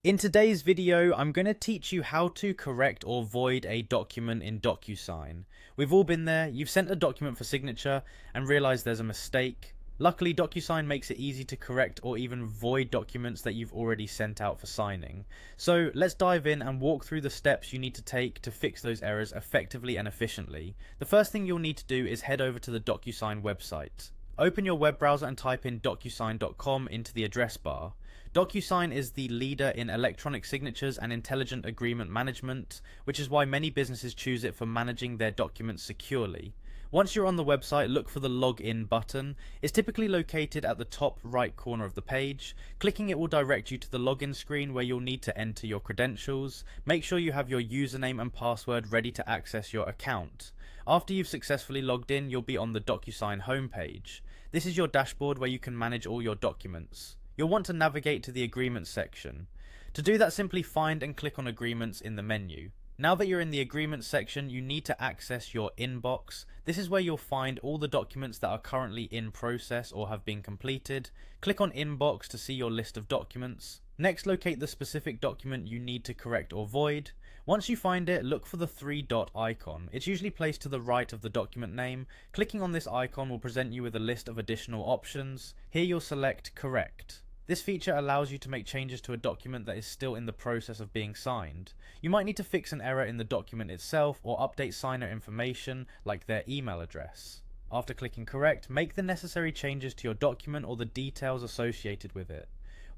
In today's video, I'm going to teach you how to correct or void a document in Docusign. We've all been there. You've sent a document for signature and realized there's a mistake. Luckily, Docusign makes it easy to correct or even void documents that you've already sent out for signing. So let's dive in and walk through the steps you need to take to fix those errors effectively and efficiently. The first thing you'll need to do is head over to the Docusign website. Open your web browser and type in docusign.com into the address bar. Docusign is the leader in electronic signatures and intelligent agreement management, which is why many businesses choose it for managing their documents securely. Once you're on the website, look for the login button. It's typically located at the top right corner of the page. Clicking it will direct you to the login screen where you'll need to enter your credentials. Make sure you have your username and password ready to access your account. After you've successfully logged in, you'll be on the Docusign homepage. This is your dashboard where you can manage all your documents. You'll want to navigate to the Agreements section. To do that, simply find and click on Agreements in the menu. Now that you're in the Agreements section, you need to access your inbox. This is where you'll find all the documents that are currently in process or have been completed. Click on Inbox to see your list of documents. Next, locate the specific document you need to correct or void. Once you find it, look for the three-dot icon. It's usually placed to the right of the document name. Clicking on this icon will present you with a list of additional options. Here you'll select Correct. This feature allows you to make changes to a document that is still in the process of being signed. You might need to fix an error in the document itself or update signer information like their email address. After clicking Correct, make the necessary changes to your document or the details associated with it.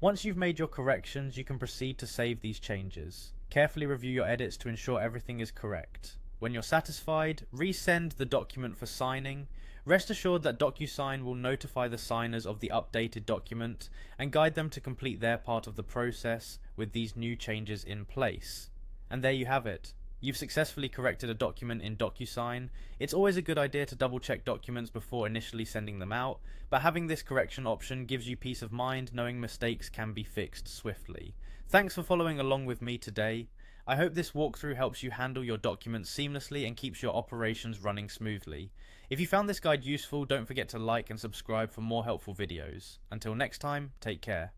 Once you've made your corrections, you can proceed to save these changes. Carefully review your edits to ensure everything is correct. When you're satisfied, resend the document for signing. Rest assured that Docusign will notify the signers of the updated document and guide them to complete their part of the process with these new changes in place. And there you have it. You've successfully corrected a document in Docusign. It's always a good idea to double check documents before initially sending them out, but having this correction option gives you peace of mind knowing mistakes can be fixed swiftly. Thanks for following along with me today. I hope this walkthrough helps you handle your documents seamlessly and keeps your operations running smoothly. If you found this guide useful, don't forget to like and subscribe for more helpful videos. Until next time, take care.